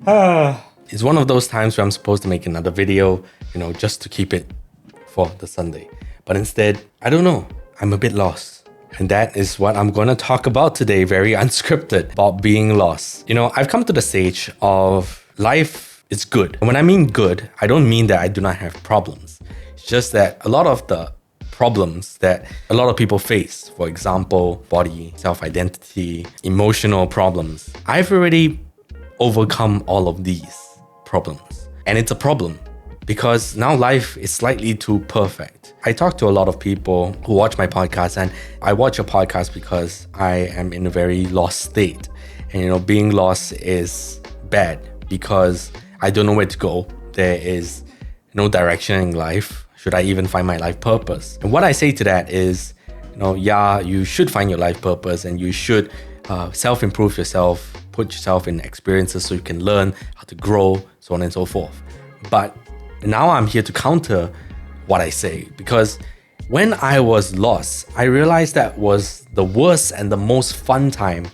It's one of those times where I'm supposed to make another video, just to keep it for the Sunday. But instead, I don't know, I'm a bit lost. And that is what I'm going to talk about today, very unscripted, about being lost. I've come to the stage of life is good. And when I mean good, I don't mean that I do not have problems. It's just that a lot of the problems that a lot of people face, for example, body, self-identity, emotional problems, I've already overcome all of these problems. And it's a problem because now life is slightly too perfect. I talk to a lot of people who watch my podcast, and I watch a podcast because I am in a very lost state. And being lost is bad because I don't know where to go. There is no direction in life. Should I even find my life purpose? And what I say to that is, you should find your life purpose, and you should self-improve yourself, put yourself in experiences so you can learn how to grow, so on and so forth. But now I'm here to counter what I say, because when I was lost, I realized that was the worst and the most fun time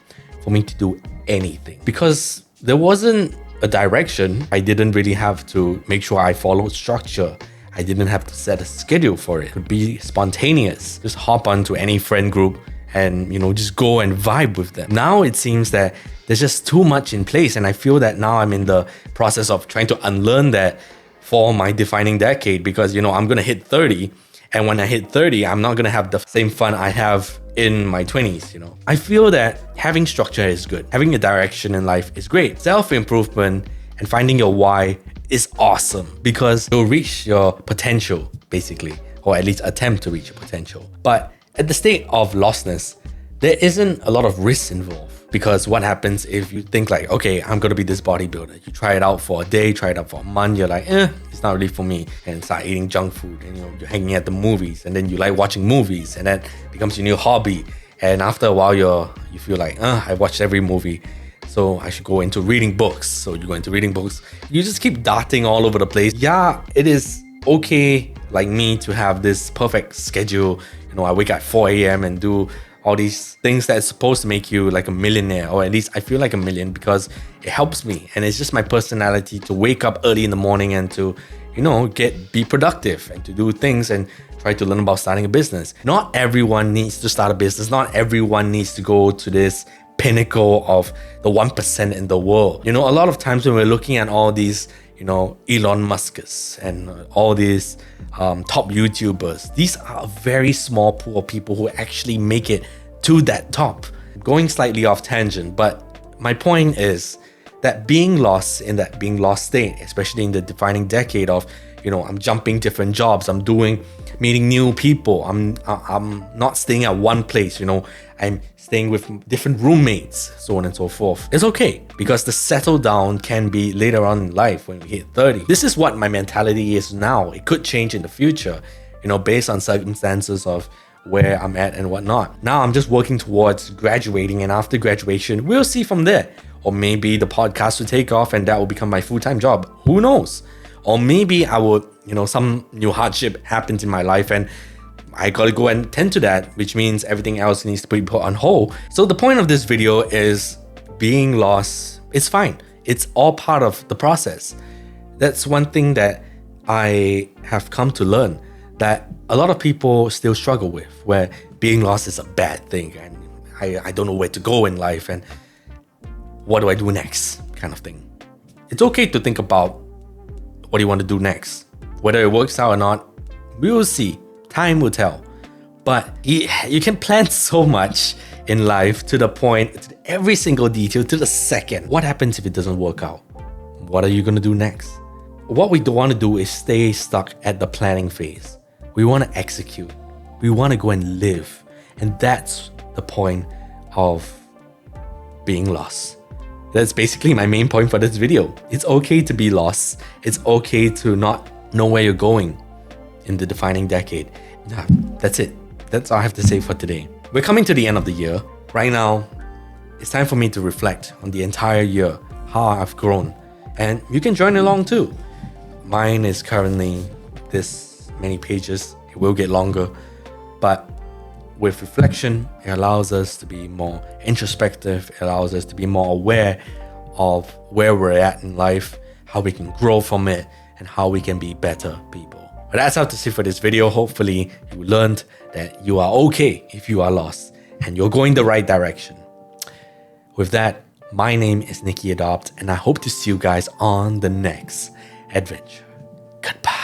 for me to do anything, because there wasn't a direction. I didn't really have to make sure I followed structure. I didn't have to set a schedule for it. It could be spontaneous. Just hop onto any friend group and, just go and vibe with them. Now it seems that there's just too much in place, and I feel that now I'm in the process of trying to unlearn that for my defining decade, because, I'm gonna hit 30, and when I hit 30, I'm not gonna have the same fun I have in my 20s, I feel that having structure is good. Having a direction in life is great. Self-improvement and finding your why is awesome, because you'll reach your potential, basically, or at least attempt to reach your potential. But at the state of lostness, there isn't a lot of risks involved, because what happens if you think like, okay, I'm gonna be this bodybuilder. You try it out for a day, try it out for a month, you're like, it's not really for me, and start eating junk food, and you're hanging at the movies, and then you like watching movies, and that becomes your new hobby. And after a while, you feel like, I watched every movie, so I should go into reading books. So you go into reading books. You just keep darting all over the place. Yeah, it is okay, like me, to have this perfect schedule. I wake up at 4 a.m. and do all these things that's supposed to make you like a millionaire, or at least I feel like a million, because it helps me. And it's just my personality to wake up early in the morning and to, be productive and to do things and try to learn about starting a business. Not everyone needs to start a business. Not everyone needs to go to this pinnacle of the 1% in the world. A lot of times when we're looking at all these, Elon Musk's and all these top YouTubers, these are a very small pool of people who actually make it to that top. Going slightly off tangent, but my point is that being lost in that being lost state, especially in the defining decade of, I'm jumping different jobs, I'm meeting new people, I'm not staying at one place, I'm staying with different roommates, so on and so forth. It's okay, because the settle down can be later on in life when we hit 30. This is what my mentality is now. It could change in the future, based on circumstances of where I'm at and whatnot. Now I'm just working towards graduating, and after graduation, we'll see from there. Or maybe the podcast will take off and that will become my full-time job. Who knows? Or maybe I would, some new hardship happens in my life and I gotta go and tend to that, which means everything else needs to be put on hold. So the point of this video is being lost. It's fine. It's all part of the process. That's one thing that I have come to learn, that a lot of people still struggle with, where being lost is a bad thing and I don't know where to go in life and what do I do next, kind of thing. It's okay to think about what do you want to do next. Whether it works out or not, we will see. Time will tell. But you can plan so much in life to the point, to every single detail, to the second. What happens if it doesn't work out? What are you going to do next? What we don't want to do is stay stuck at the planning phase. We want to execute. We want to go and live. And that's the point of being lost. That's basically my main point for this video. It's okay to be lost. It's okay to not know where you're going in the defining decade. Yeah, that's it. That's all I have to say for today. We're coming to the end of the year. Right now, it's time for me to reflect on the entire year, how I've grown. And you can join along too. Mine is currently this many pages. It will get longer. But with reflection, it allows us to be more introspective. It allows us to be more aware of where we're at in life, how we can grow from it, and how we can be better people. But that's how to it for this video. Hopefully you learned that you are okay if you are lost and you're going the right direction. With that, my name is NickyAdopt, and I hope to see you guys on the next adventure. Goodbye.